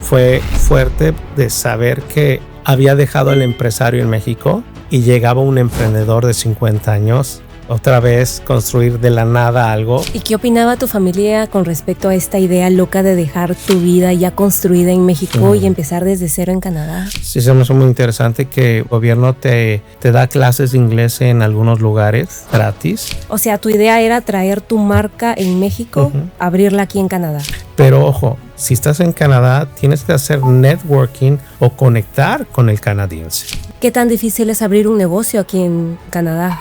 fue fuerte de saber que había dejado el empresario en México y llegaba un emprendedor de 50 años. Otra vez construir de la nada algo. ¿Y qué opinaba tu familia con respecto a esta idea loca de dejar tu vida ya construida en México y empezar desde cero en Canadá? Sí, se me hace muy interesante que el gobierno te da clases de inglés en algunos lugares gratis. O sea, tu idea era traer tu marca en México, abrirla aquí en Canadá. Pero ojo, si estás en Canadá, tienes que hacer networking o conectar con el canadiense. ¿Qué tan difícil es abrir un negocio aquí en Canadá?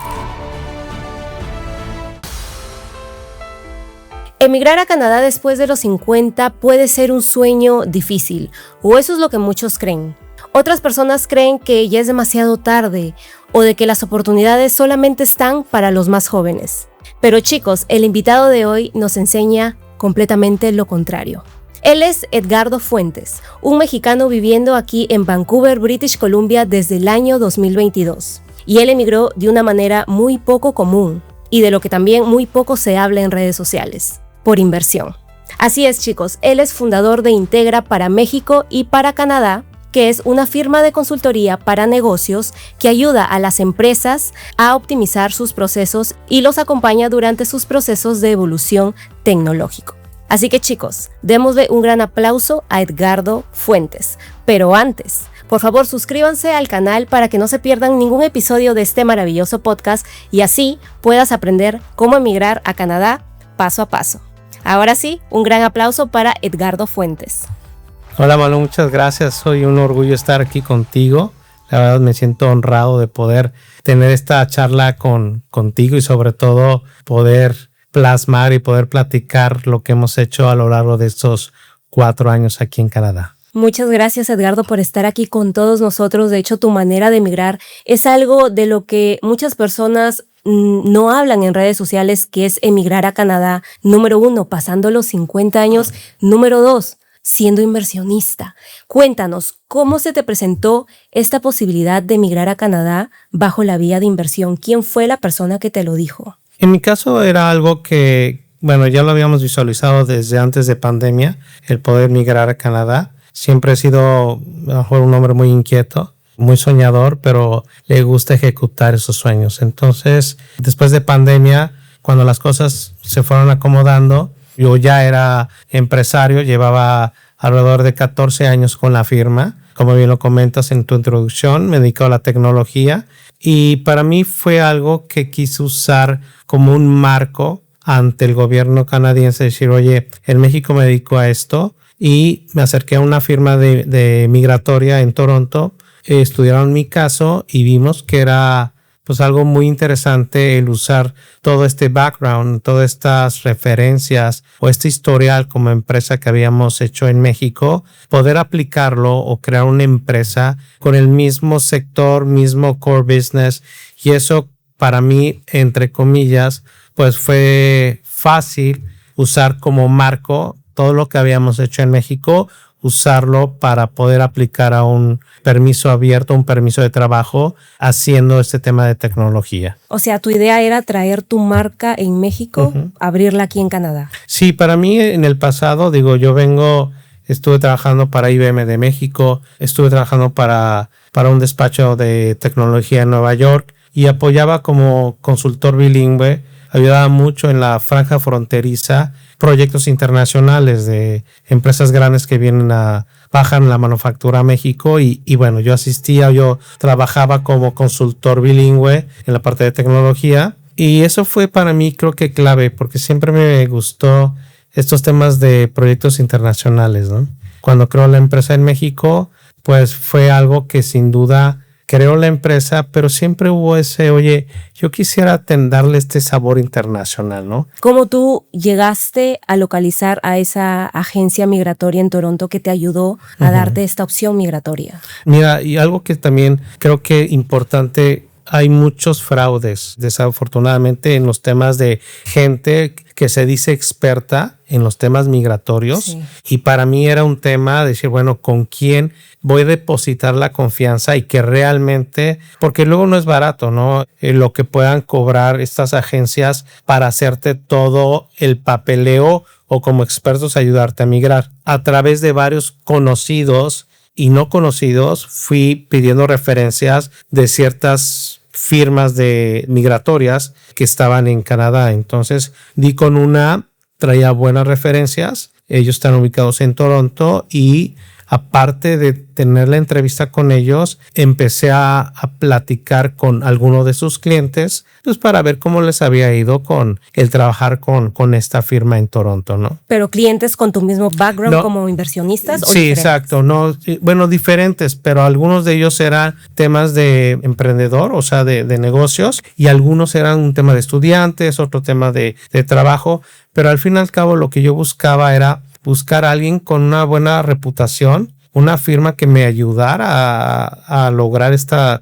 Emigrar a Canadá después de los 50 puede ser un sueño difícil, o eso es lo que muchos creen. Otras personas creen que ya es demasiado tarde, o de que las oportunidades solamente están para los más jóvenes. Pero chicos, el invitado de hoy nos enseña completamente lo contrario. Él es Edgardo Fuentes, un mexicano viviendo aquí en Vancouver, British Columbia desde el año 2022. Y él emigró de una manera muy poco común, y de lo que también muy poco se habla en redes sociales. Por inversión. Así es, chicos, él es fundador de Integra para México y para Canadá, que es una firma de consultoría para negocios que ayuda a las empresas a optimizar sus procesos y los acompaña durante sus procesos de evolución tecnológico. Así que, chicos, démosle un gran aplauso a Edgardo Fuentes. Pero antes, por favor, suscríbanse al canal para que no se pierdan ningún episodio de este maravilloso podcast y así puedas aprender cómo emigrar a Canadá paso a paso. Ahora sí, un gran aplauso para Edgardo Fuentes. Hola Malu, muchas gracias. Soy un orgullo estar aquí contigo. La verdad me siento honrado de poder tener esta charla contigo y sobre todo poder plasmar y poder platicar lo que hemos hecho a lo largo de estos 4 años aquí en Canadá. Muchas gracias, Edgardo, por estar aquí con todos nosotros. De hecho, tu manera de emigrar es algo de lo que muchas personas no hablan en redes sociales, que es emigrar a Canadá. Número 1, pasando los 50 años. Número 2, siendo inversionista. Cuéntanos, ¿cómo se te presentó esta posibilidad de emigrar a Canadá bajo la vía de inversión? ¿Quién fue la persona que te lo dijo? En mi caso era algo que, ya lo habíamos visualizado desde antes de pandemia, el poder migrar a Canadá. Siempre he sido mejor un hombre muy inquieto, muy soñador, pero le gusta ejecutar esos sueños. Entonces, después de pandemia, cuando las cosas se fueron acomodando, yo ya era empresario, llevaba alrededor de 14 años con la firma. Como bien lo comentas en tu introducción, me dedico a la tecnología y para mí fue algo que quise usar como un marco ante el gobierno canadiense, decir, oye, en México me dedico a esto. Y me acerqué a una firma de migratoria en Toronto, estudiaron mi caso y vimos que era pues algo muy interesante el usar todo este background, todas estas referencias o este historial como empresa que habíamos hecho en México, poder aplicarlo o crear una empresa con el mismo sector, mismo core business, y eso para mí, entre comillas, pues fue fácil usar como marco todo lo que habíamos hecho en México, usarlo para poder aplicar a un permiso abierto, un permiso de trabajo, haciendo este tema de tecnología. O sea, tu idea era traer tu marca en México, abrirla aquí en Canadá. Sí, para mí en el pasado, estuve trabajando para IBM de México, estuve trabajando para un despacho de tecnología en Nueva York y apoyaba como consultor bilingüe, ayudaba mucho en la franja fronteriza, proyectos internacionales de empresas grandes que bajan la manufactura a México y yo trabajaba como consultor bilingüe en la parte de tecnología y eso fue para mí creo que clave porque siempre me gustó estos temas de proyectos internacionales, ¿no? Cuando creó la empresa en México, pues fue algo que sin duda creó la empresa, pero siempre hubo oye, yo quisiera darle este sabor internacional, ¿no? ¿Cómo tú llegaste a localizar a esa agencia migratoria en Toronto que te ayudó a darte esta opción migratoria? Mira, y algo que también creo que importante, hay muchos fraudes, desafortunadamente, en los temas de gente que se dice experta en los temas migratorios. Sí. Y para mí era un tema de decir, ¿con quién voy a depositar la confianza? Y que realmente, porque luego no es barato, ¿no? Lo que puedan cobrar estas agencias para hacerte todo el papeleo o como expertos ayudarte a migrar. A través de varios conocidos y no conocidos fui pidiendo referencias de ciertas firmas de migratorias que estaban en Canadá. Entonces di con una, traía buenas referencias. Ellos están ubicados en Toronto y aparte de tener la entrevista con ellos, empecé a platicar con algunos de sus clientes, pues para ver cómo les había ido con el trabajar con esta firma en Toronto, ¿no? Pero clientes con tu mismo background como inversionistas. Sí, diferentes. Exacto. No, bueno, diferentes, pero algunos de ellos eran temas de emprendedor, o sea, de negocios, y algunos eran un tema de estudiantes, otro tema de trabajo, pero al fin y al cabo lo que yo buscaba era buscar a alguien con una buena reputación, una firma que me ayudara a lograr esa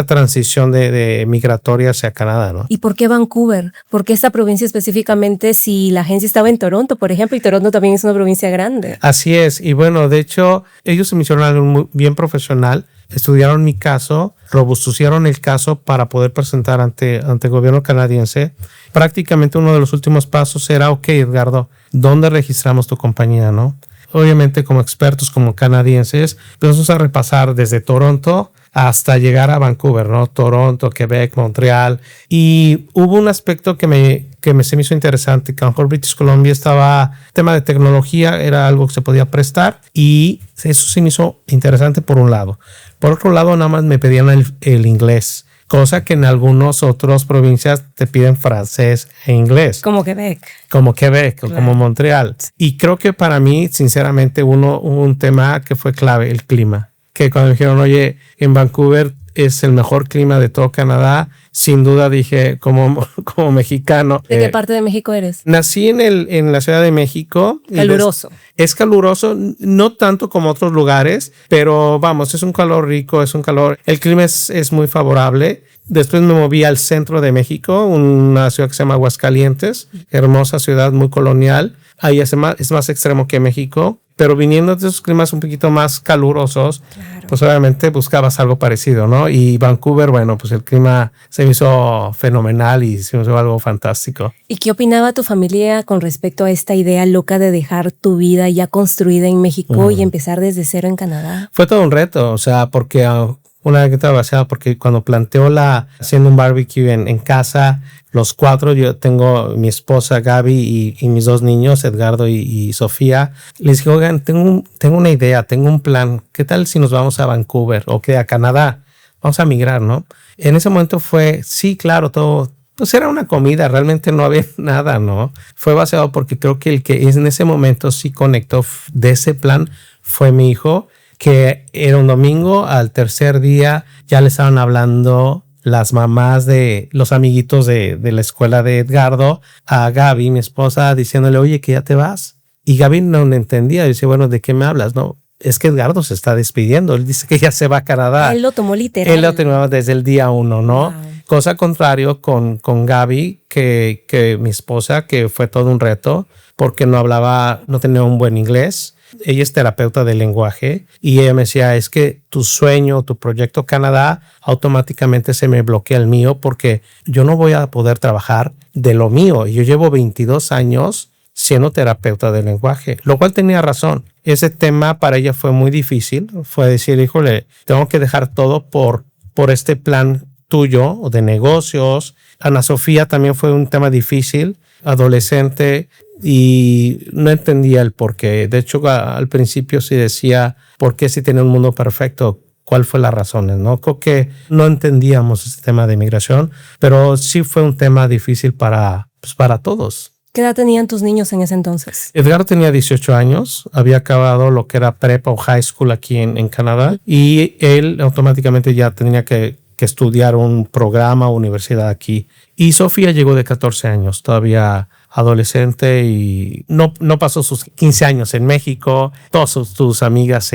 transición de migratoria hacia Canadá, ¿no? ¿Y por qué Vancouver? ¿Por qué esta provincia específicamente si la agencia estaba en Toronto, por ejemplo, y Toronto también es una provincia grande? Así es, y bueno, de hecho, ellos se me hicieron algo muy bien profesional, estudiaron mi caso, robustecieron el caso para poder presentar ante el gobierno canadiense. Prácticamente uno de los últimos pasos era, ok, Edgardo, ¿dónde registramos tu compañía, no? Obviamente como expertos, como canadienses, empezamos a repasar desde Toronto hasta llegar a Vancouver, ¿no? Toronto, Quebec, Montreal. Y hubo un aspecto que se me hizo interesante, que a lo mejor British Columbia estaba, tema de tecnología, era algo que se podía prestar y eso se me hizo interesante por un lado. Por otro lado, nada más me pedían el inglés, cosa que en algunas otras provincias te piden francés e inglés. Como Quebec. Como Quebec, claro. O como Montreal. Y creo que para mí, sinceramente, hubo un tema que fue clave, el clima. Que cuando me dijeron, oye, en Vancouver es el mejor clima de todo Canadá, sin duda dije, como mexicano. ¿De qué parte de México eres? Nací en la Ciudad de México. Caluroso. Es caluroso, no tanto como otros lugares, pero vamos, es un calor rico, es un calor. El clima es muy favorable. Después me moví al centro de México, una ciudad que se llama Aguascalientes, hermosa ciudad, muy colonial. Ahí es más extremo que México. Pero viniendo de esos climas un poquito más calurosos, claro, pues obviamente buscabas algo parecido, ¿no? Y Vancouver, bueno, pues el clima se me hizo fenomenal y se me hizo algo fantástico. ¿Y qué opinaba tu familia con respecto a esta idea loca de dejar tu vida ya construida en México y empezar desde cero en Canadá? Fue todo un reto, o sea, porque una vez que trabajaba, porque cuando planteó haciendo un barbecue en casa, los cuatro, yo tengo mi esposa Gaby y mis dos niños, Edgardo y Sofía. Les dije, oigan, tengo una idea, tengo un plan. ¿Qué tal si nos vamos a Vancouver o que a Canadá? Vamos a migrar, ¿no? En ese momento fue, sí, claro, todo. Pues era una comida, realmente no había nada, ¿no? Fue basado porque creo que el que en ese momento sí conectó de ese plan fue mi hijo, que era un domingo, al tercer día ya le estaban hablando las mamás de los amiguitos de la escuela de Edgardo a Gaby, mi esposa, diciéndole, oye, que ya te vas. Y Gaby no entendía, dice, bueno, ¿de qué me hablas? No, es que Edgardo se está despidiendo, él dice que ya se va a Canadá. Él lo tomó literal. Él lo tomó desde el día 1, ¿no? Wow. Cosa contrario con Gaby, que mi esposa, que fue todo un reto, porque no tenía un buen inglés. Ella es terapeuta de lenguaje y ella me decía, es que tu sueño, tu proyecto Canadá, automáticamente se me bloquea el mío porque yo no voy a poder trabajar de lo mío. Yo llevo 22 años siendo terapeuta de lenguaje, lo cual tenía razón. Ese tema para ella fue muy difícil. Fue decir, híjole, tengo que dejar todo por este plan tuyo o de negocios. Ana Sofía también fue un tema difícil, adolescente, y no entendía el por qué. De hecho, al principio sí decía, ¿por qué si tiene un mundo perfecto? ¿Cuál fue las razones? ¿No? Creo que no entendíamos este tema de migración, pero sí fue un tema difícil para todos. ¿Qué edad tenían tus niños en ese entonces? Edgar tenía 18 años, había acabado lo que era prepa o high school aquí en Canadá, y él automáticamente ya tenía que estudiar un programa o universidad aquí. Y Sofía llegó de 14 años, todavía adolescente, y no pasó sus 15 años en México. Todas sus amigas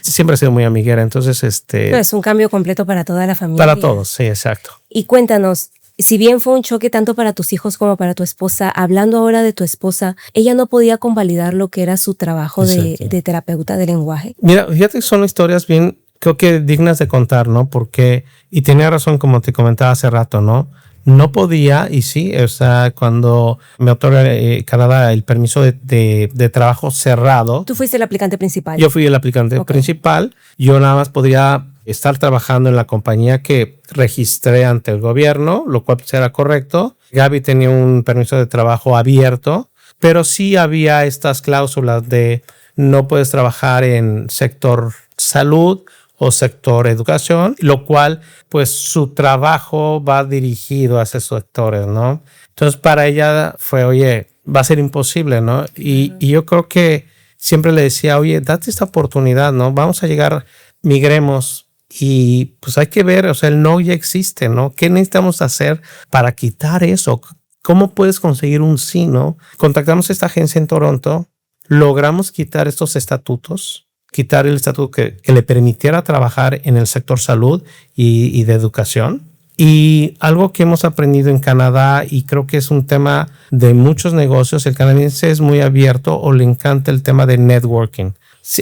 siempre ha sido muy amiguera, entonces es un cambio completo para toda la familia. Para todos, sí, exacto. Y cuéntanos, si bien fue un choque tanto para tus hijos como para tu esposa, hablando ahora de tu esposa, ella no podía convalidar lo que era su trabajo de terapeuta de lenguaje. Mira, fíjate que son historias bien, creo que dignas de contar, ¿no? Porque, y tenía razón como te comentaba hace rato, ¿no? no podía, y sí, o sea, cuando me otorga Canadá el permiso de trabajo cerrado. Tú fuiste el aplicante principal. Yo fui el aplicante principal. Yo nada más podría estar trabajando en la compañía que registré ante el gobierno, lo cual era correcto. Gaby tenía un permiso de trabajo abierto, pero sí había estas cláusulas de no puedes trabajar en sector salud o sector educación, lo cual pues su trabajo va dirigido a esos sectores, ¿no? Entonces para ella fue, oye, va a ser imposible, ¿no? Y yo creo que siempre le decía, oye, date esta oportunidad, ¿no? Vamos a llegar, migremos y pues hay que ver, o sea, el no ya existe, ¿no? ¿Qué necesitamos hacer para quitar eso? ¿Cómo puedes conseguir un sí, no? Contactamos a esta agencia en Toronto, logramos quitar estos estatutos, quitar el estatuto que le permitiera trabajar en el sector salud y de educación. Y algo que hemos aprendido en Canadá, y creo que es un tema de muchos negocios, el canadiense es muy abierto o le encanta el tema de networking.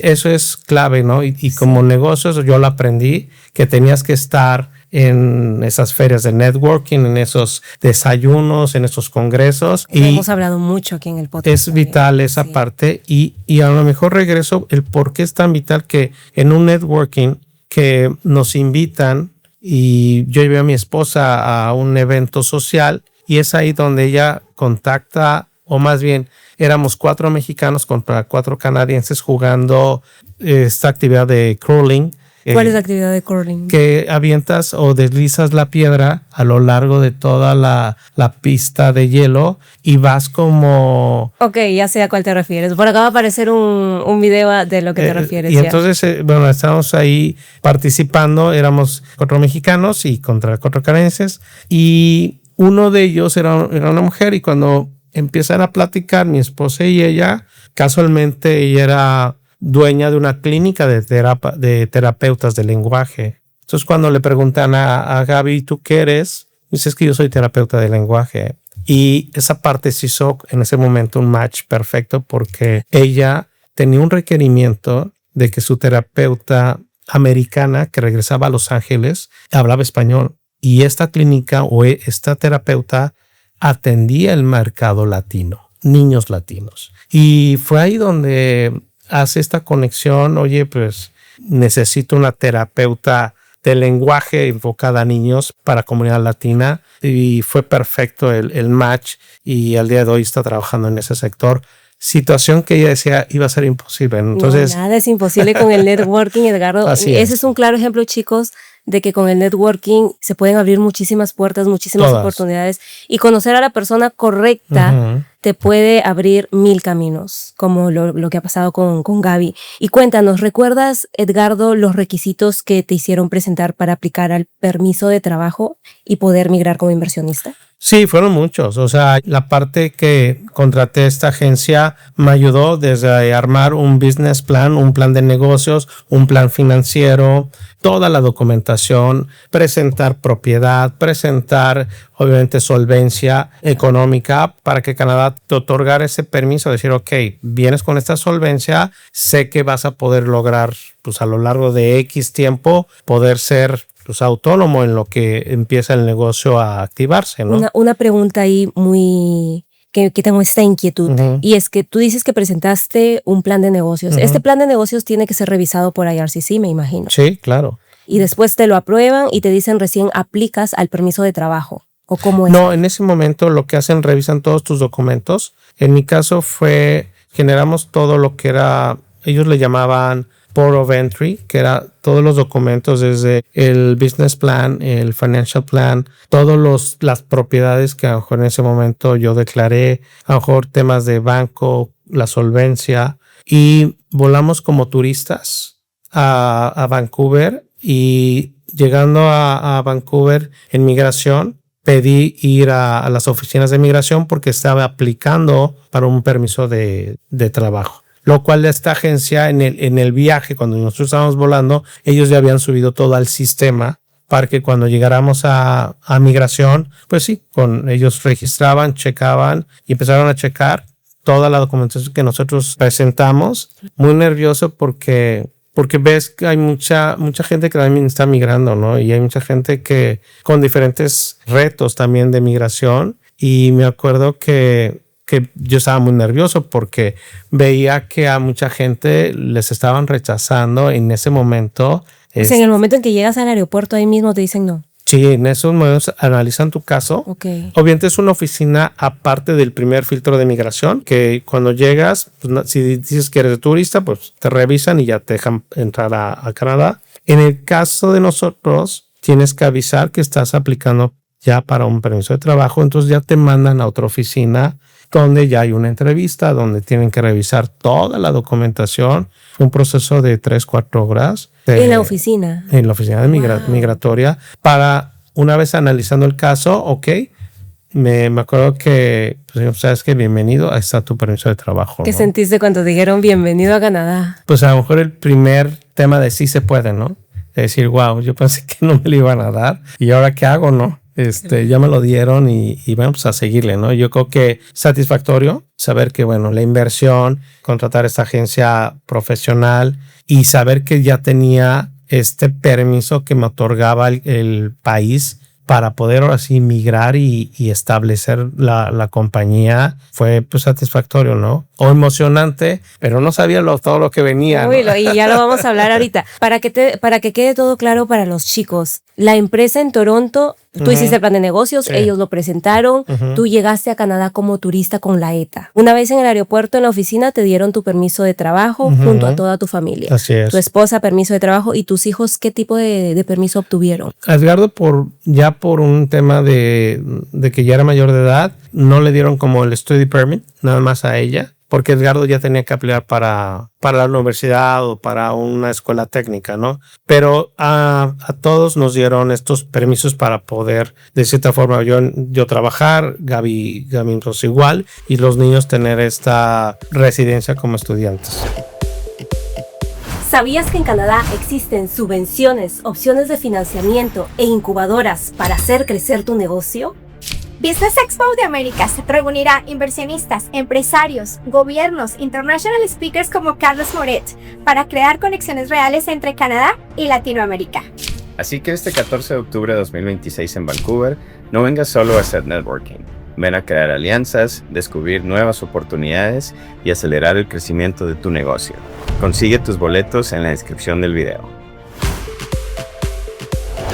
Eso es clave, ¿no? Y como negocios yo lo aprendí, que tenías que estar en esas ferias de networking, en esos desayunos, en esos congresos. Y hemos hablado mucho aquí en el podcast. Es vital esa parte y a lo mejor regreso el por qué es tan vital que en un networking que nos invitan y yo llevé a mi esposa a un evento social y es ahí donde ella contacta, o más bien éramos 4 mexicanos contra 4 canadienses jugando esta actividad de curling. ¿Cuál es la actividad de curling? Que avientas o deslizas la piedra a lo largo de toda la pista de hielo y vas como... Ok, ya sé a cuál te refieres. Por acá va a aparecer un video de lo que te refieres. Y entonces, bueno, estábamos ahí participando, éramos 4 mexicanos y contra 4 canadienses y uno de ellos era una mujer y cuando empiezan a platicar mi esposa y ella, casualmente ella era dueña de una clínica de terapeutas de lenguaje. Entonces cuando le preguntan a Gaby, ¿tú qué eres? Dice, es que yo soy terapeuta de lenguaje. Y esa parte se hizo en ese momento un match perfecto porque ella tenía un requerimiento de que su terapeuta americana que regresaba a Los Ángeles hablaba español. Y esta clínica o esta terapeuta atendía el mercado latino, niños latinos. Y fue ahí donde hace esta conexión, oye, pues necesito una terapeuta de lenguaje enfocada a niños para comunidad latina y fue perfecto el match y al día de hoy está trabajando en ese sector. Situación que ella decía iba a ser imposible. Entonces, no, nada es imposible con el networking, Edgardo. Ese es un claro ejemplo, chicos, de que con el networking se pueden abrir muchísimas puertas, muchísimas oportunidades y conocer a la persona correcta te puede abrir 1000 caminos, como lo que ha pasado con Gaby. Y cuéntanos, ¿recuerdas, Edgardo, los requisitos que te hicieron presentar para aplicar al permiso de trabajo y poder migrar como inversionista? Sí, fueron muchos. O sea, la parte que contraté esta agencia me ayudó desde armar un business plan, un plan de negocios, un plan financiero, toda la documentación, presentar propiedad, presentar obviamente solvencia económica para que Canadá te otorgara ese permiso, decir, ok, vienes con esta solvencia, sé que vas a poder lograr pues a lo largo de X tiempo poder ser pues autónomo en lo que empieza el negocio a activarse, ¿no? Una pregunta ahí muy que tengo esta inquietud y es que tú dices que presentaste un plan de negocios. Este plan de negocios tiene que ser revisado por IRCC, me imagino. Sí, claro. Y después te lo aprueban y te dicen recién aplicas al permiso de trabajo. ¿O cómo es? No, en ese momento lo que hacen, revisan todos tus documentos. En mi caso generamos todo lo que era, ellos le llamaban Port of Entry, que era todos los documentos desde el business plan, el financial plan, todas las propiedades que a lo mejor en ese momento yo declaré, a lo mejor temas de banco, la solvencia, y volamos como turistas a Vancouver y llegando a Vancouver en migración, pedí ir a las oficinas de migración porque estaba aplicando para un permiso de trabajo. Lo cual esta agencia en el viaje, cuando nosotros estábamos volando, ellos ya habían subido todo al sistema para que cuando llegáramos a migración, pues sí, ellos registraban, checaban y empezaron a checar toda la documentación que nosotros presentamos. Muy nervioso porque porque ves que hay mucha gente que también está migrando, ¿no? Y hay mucha gente que con diferentes retos también de migración. Y me acuerdo que yo estaba muy nervioso porque veía que a mucha gente les estaban rechazando en ese momento. Pues en el momento en que llegas al aeropuerto, ahí mismo te dicen no. Sí, en esos momentos analizan tu caso. Okay. Obviamente es una oficina aparte del primer filtro de migración, que cuando llegas, pues, si dices que eres de turista, pues te revisan y ya te dejan entrar a Canadá. En el caso de nosotros, tienes que avisar que estás aplicando ya para un permiso de trabajo, entonces ya te mandan a otra oficina donde ya hay una entrevista, donde tienen que revisar toda la documentación. Fue un proceso de 3-4 horas. ¿En la oficina? En la oficina de migratoria, para una vez analizando el caso, ok, me acuerdo que, pues, sabes que bienvenido, ahí está tu permiso de trabajo. ¿Qué ¿no? sentiste cuando dijeron bienvenido a Canadá? Pues a lo mejor el primer tema de sí se puede, ¿no? De decir, wow, yo pensé que no me lo iban a dar y ahora qué hago, ¿no? Ya me lo dieron y bueno, pues a seguirle, ¿no? Yo creo que satisfactorio saber que, bueno, la inversión, contratar esta agencia profesional y saber que ya tenía este permiso que me otorgaba el país para poder ahora sí migrar y establecer la compañía fue pues satisfactorio, ¿no? O emocionante, pero no sabía todo lo que venía. Uy, ¿no? Y ya lo vamos a hablar ahorita. Para que quede todo claro para los chicos, la empresa en Toronto, tú hiciste el plan de negocios, sí. Ellos lo presentaron, tú llegaste a Canadá como turista con la ETA. Una vez en el aeropuerto, en la oficina, te dieron tu permiso de trabajo junto a toda tu familia. Así es. Tu esposa, permiso de trabajo, y tus hijos, ¿qué tipo de permiso obtuvieron? Edgardo, por un tema de que ya era mayor de edad, no le dieron como el study permit, nada más a ella, porque Edgardo ya tenía que aplicar para la universidad o para una escuela técnica, ¿no? Pero a todos nos dieron estos permisos para poder, de cierta forma, yo trabajar, Gaby pues igual, y los niños tener esta residencia como estudiantes. ¿Sabías que en Canadá existen subvenciones, opciones de financiamiento e incubadoras para hacer crecer tu negocio? Business Expo de Américas reunirá inversionistas, empresarios, gobiernos, international speakers como Carlos Moret para crear conexiones reales entre Canadá y Latinoamérica. Así que este 14 de octubre de 2026 en Vancouver, no vengas solo a hacer networking. Ven a crear alianzas, descubrir nuevas oportunidades y acelerar el crecimiento de tu negocio. Consigue tus boletos en la descripción del video.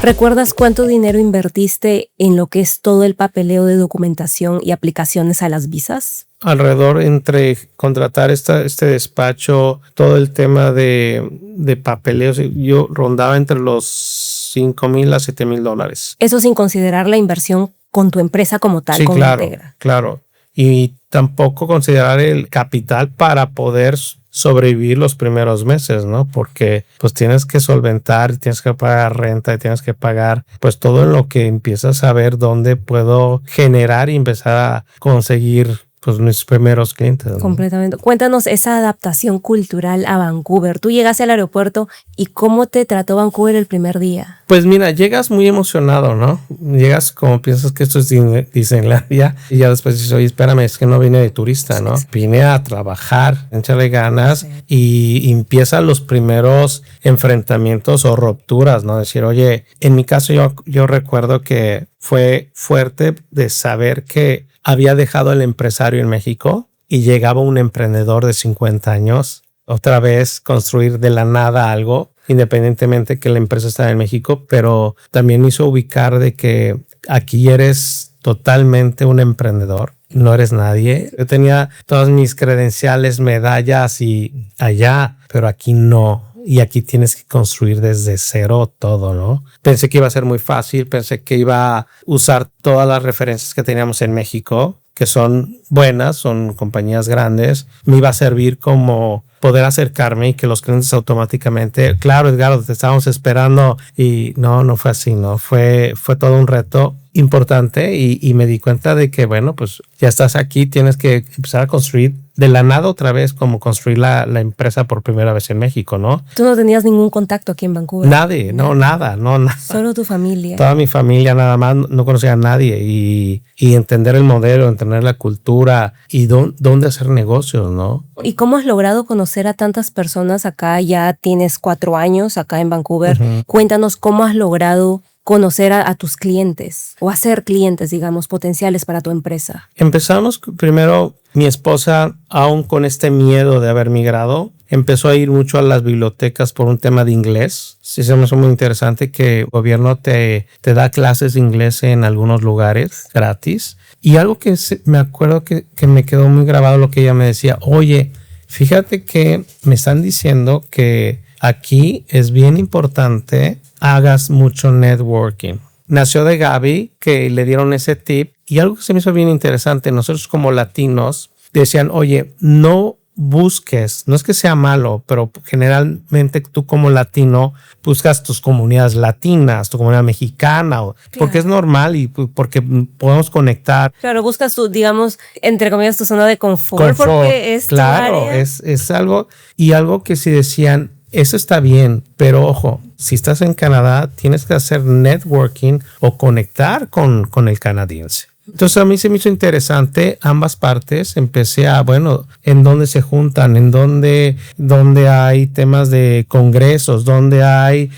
¿Recuerdas cuánto dinero invertiste en lo que es todo el papeleo de documentación y aplicaciones a las visas? Alrededor entre contratar este despacho, todo el tema de papeleos, yo rondaba entre los $5,000 a $7,000. Eso sin considerar la inversión con tu empresa como tal, sí, con claro, Integra. Claro. Y tampoco considerar el capital para poder sobrevivir los primeros meses, ¿no? Porque pues tienes que solventar, tienes que pagar renta y tienes que pagar pues todo en lo que empiezas a ver dónde puedo generar y empezar a conseguir pues mis primeros clientes, ¿no? Completamente. Cuéntanos esa adaptación cultural a Vancouver. Tú llegaste al aeropuerto y ¿cómo te trató Vancouver el primer día? Pues mira, llegas muy emocionado, ¿no? Llegas como piensas que esto es Disneylandia y ya después dices, oye, espérame, es que no vine de turista, ¿no? Sí. Vine a trabajar, echarle ganas, sí. Y empiezan los primeros enfrentamientos o rupturas, ¿no? Decir, oye, en mi caso yo recuerdo que fue fuerte de saber que había dejado el empresario en México y llegaba un emprendedor de 50 años, otra vez construir de la nada algo, independientemente que la empresa estaba en México, pero también me hizo ubicar de que aquí eres totalmente un emprendedor, no eres nadie. Yo tenía todas mis credenciales, medallas y allá, pero aquí no. Y aquí tienes que construir desde cero todo, ¿no? Pensé que iba a ser muy fácil, pensé que iba a usar todas las referencias que teníamos en México, que son buenas, son compañías grandes. Me iba a servir como poder acercarme y que los clientes automáticamente, claro, Edgardo, te estábamos esperando y no fue así, ¿no? Fue todo un reto. importante y me di cuenta de que, bueno, pues ya estás aquí, tienes que empezar a construir de la nada otra vez, como construir la empresa por primera vez en México, ¿no? Tú no tenías ningún contacto aquí en Vancouver. Nadie, no, nada. Solo tu familia. Toda mi familia nada más, no conocía a nadie y entender el modelo, entender la cultura y dónde hacer negocios, ¿no? ¿Y cómo has logrado conocer a tantas personas acá? Ya tienes 4 años acá en Vancouver. Uh-huh. Cuéntanos cómo has logrado conocer a tus clientes o hacer clientes, digamos, potenciales para tu empresa. Empezamos primero, mi esposa, aún con este miedo de haber migrado, empezó a ir mucho a las bibliotecas por un tema de inglés. Sí, se me hizo muy interesante que el gobierno te da clases de inglés en algunos lugares gratis. Y algo que me acuerdo que me quedó muy grabado lo que ella me decía, oye, fíjate que me están diciendo que aquí es bien importante hagas mucho networking. Nació de Gaby, que le dieron ese tip, y algo que se me hizo bien interesante, nosotros como latinos decían, oye, no busques, no es que sea malo, pero generalmente tú como latino buscas tus comunidades latinas, tu comunidad mexicana, claro, porque es normal y porque podemos conectar. Claro, buscas tu, digamos, entre comillas, tu zona de confort porque es claro, tu área. Es algo, y algo que si decían, eso está bien, pero ojo, si estás en Canadá, tienes que hacer networking o conectar con el canadiense. Entonces a mí se me hizo interesante ambas partes. Empecé a, bueno, en dónde se juntan, en dónde hay temas de congresos,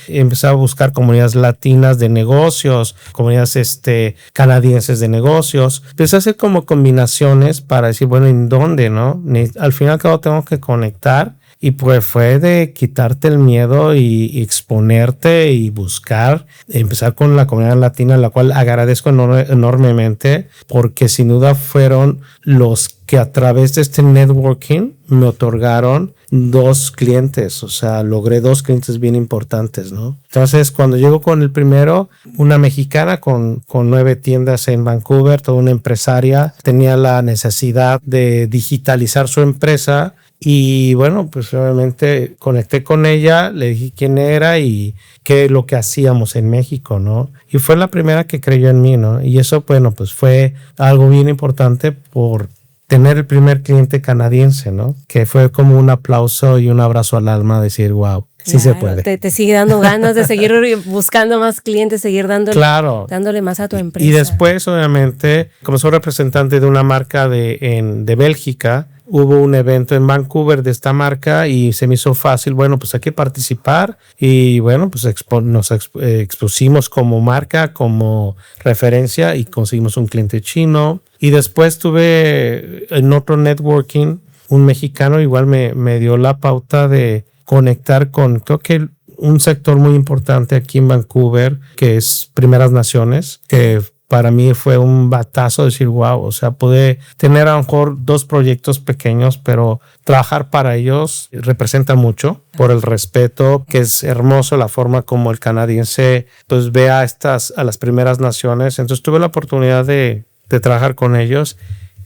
empecé a buscar comunidades latinas de negocios, comunidades canadienses de negocios. Empecé a hacer como combinaciones para decir, bueno, ¿en dónde, no? Al fin y al cabo tengo que conectar. Y pues fue de quitarte el miedo y exponerte y buscar, empezar con la comunidad latina, la cual agradezco enormemente, porque sin duda fueron los que a través de este networking me otorgaron 2 clientes, o sea, logré 2 clientes bien importantes, ¿no? Entonces, cuando llego con el primero, una mexicana con 9 tiendas en Vancouver, toda una empresaria, tenía la necesidad de digitalizar su empresa. Y bueno, pues obviamente conecté con ella, le dije quién era y qué es lo que hacíamos en México, ¿no? Y fue la primera que creyó en mí, ¿no? Y eso, bueno, pues fue algo bien importante por tener el primer cliente canadiense, ¿no? Que fue como un aplauso y un abrazo al alma, decir, wow, sí se puede. Te sigue dando ganas de seguir buscando más clientes, seguir dándole más a tu empresa. Y después, obviamente, como soy representante de una marca de Bélgica, hubo un evento en Vancouver de esta marca y se me hizo fácil, bueno, pues hay que participar y bueno, pues nos expusimos como marca, como referencia y conseguimos un cliente chino. Y después tuve en otro networking, un mexicano igual me dio la pauta de conectar con, creo que un sector muy importante aquí en Vancouver, que es Primeras Naciones, que para mí fue un batazo decir, wow, o sea, pude tener a lo mejor 2 proyectos pequeños, pero trabajar para ellos representa mucho por el respeto, que es hermoso la forma como el canadiense pues ve a las Primeras Naciones. Entonces tuve la oportunidad de trabajar con ellos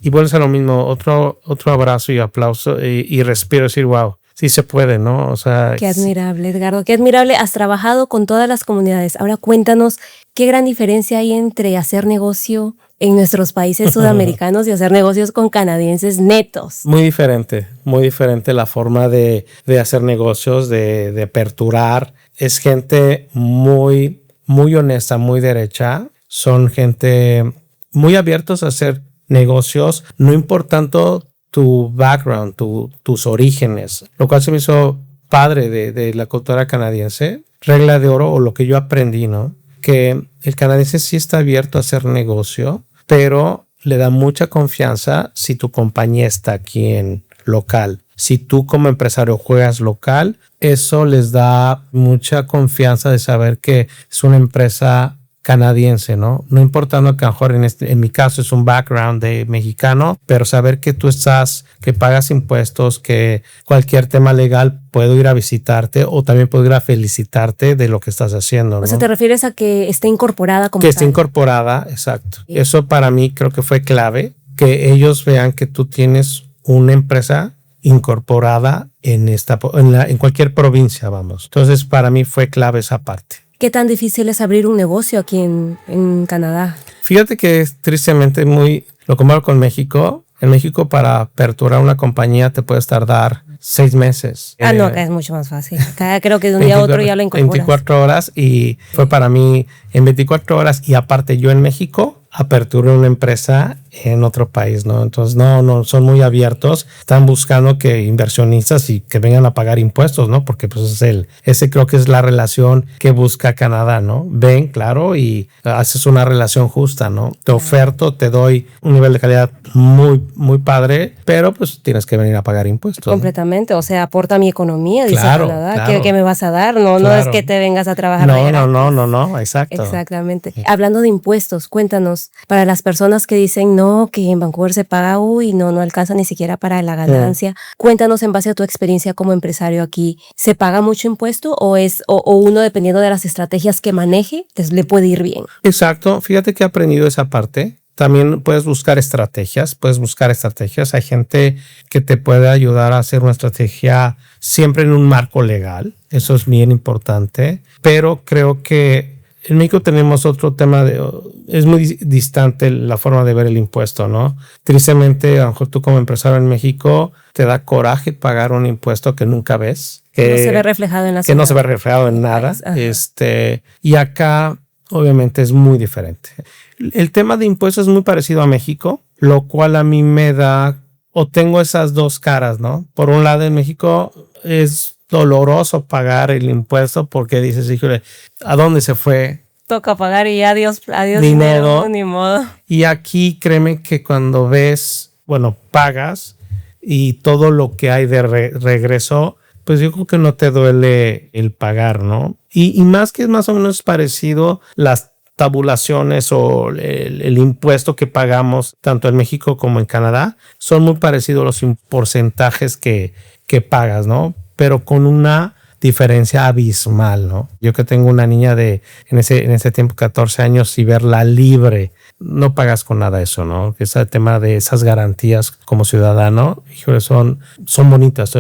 y vuelves a lo mismo, otro abrazo y aplauso y respiro, decir, wow. Sí se puede, ¿no? O sea, qué admirable, Edgardo, qué admirable. Has trabajado con todas las comunidades. Ahora cuéntanos qué gran diferencia hay entre hacer negocio en nuestros países sudamericanos y hacer negocios con canadienses netos. Muy diferente la forma de hacer negocios, de aperturar. Es gente muy, muy honesta, muy derecha. Son gente muy abiertos a hacer negocios, no importando tu background, tus orígenes, lo cual se me hizo padre de la cultura canadiense. Regla de oro, o lo que yo aprendí, ¿no? Que el canadiense sí está abierto a hacer negocio, pero le da mucha confianza si tu compañía está aquí en local. Si tú como empresario juegas local, eso les da mucha confianza de saber que es una empresa canadiense, ¿no? No importando que a lo mejor en mi caso es un background de mexicano, pero saber que tú que pagas impuestos, que cualquier tema legal puedo ir a visitarte o también puedo ir a felicitarte de lo que estás haciendo, ¿no? O sea, ¿te refieres a que esté incorporada como que esté incorporada, exacto. Sí. Eso para mí creo que fue clave, que ellos vean que tú tienes una empresa incorporada en cualquier provincia, vamos. Entonces para mí fue clave esa parte. ¿Qué tan difícil es abrir un negocio aquí en Canadá? Fíjate que es tristemente lo comparo con México. En México, para aperturar una compañía te puedes tardar 6 meses. No, acá es mucho más fácil. Acá creo que de un día a otro ya lo incorporas. 24 horas y fue para mí en 24 horas y aparte yo en México aperturé una empresa en otro país, ¿no? Entonces no, son muy abiertos. Están buscando que inversionistas y que vengan a pagar impuestos, ¿no? Porque pues ese creo que es la relación que busca Canadá, ¿no? Ven, claro, y haces una relación justa, ¿no? Te oferto, te doy un nivel de calidad muy, muy padre, pero pues tienes que venir a pagar impuestos. Completamente, ¿no? O sea, aporta a mi economía, dice claro, Canadá. Claro. ¿Qué me vas a dar? No, no es que te vengas a trabajar. No, exacto. Exactamente. Hablando de impuestos, cuéntanos, para las personas que dicen no, que en Vancouver se paga, no alcanza ni siquiera para la ganancia. Cuéntanos en base a tu experiencia como empresario aquí, ¿se paga mucho impuesto o uno dependiendo de las estrategias que maneje, le puede ir bien? Exacto, fíjate que he aprendido esa parte. También puedes buscar estrategias. Hay gente que te puede ayudar a hacer una estrategia siempre en un marco legal. Eso es bien importante. Pero creo que en México tenemos otro tema es muy distante la forma de ver el impuesto, ¿no? Tristemente, a lo mejor tú como empresario en México te da coraje pagar un impuesto que nunca ves. Que no se ve reflejado en la Que no se ve reflejado en nada. Y acá obviamente es muy diferente. El tema de impuestos es muy parecido a México, lo cual a mí me da, o tengo esas dos caras, ¿no? Por un lado, en México es doloroso pagar el impuesto porque dices, híjole, ¿a dónde se fue? Toca pagar y adiós dinero, ni modo. Y aquí créeme que cuando pagas y todo lo que hay de regreso, pues yo creo que no te duele el pagar, ¿no? Y más que es más o menos parecido las tabulaciones o el impuesto que pagamos tanto en México como en Canadá, son muy parecidos los porcentajes que pagas, ¿no? Pero con una diferencia abismal, ¿no? Yo que tengo una niña en ese tiempo 14 años y verla libre, no pagas con nada eso, ¿no? Ese tema de esas garantías como ciudadano, híjole, son bonitas.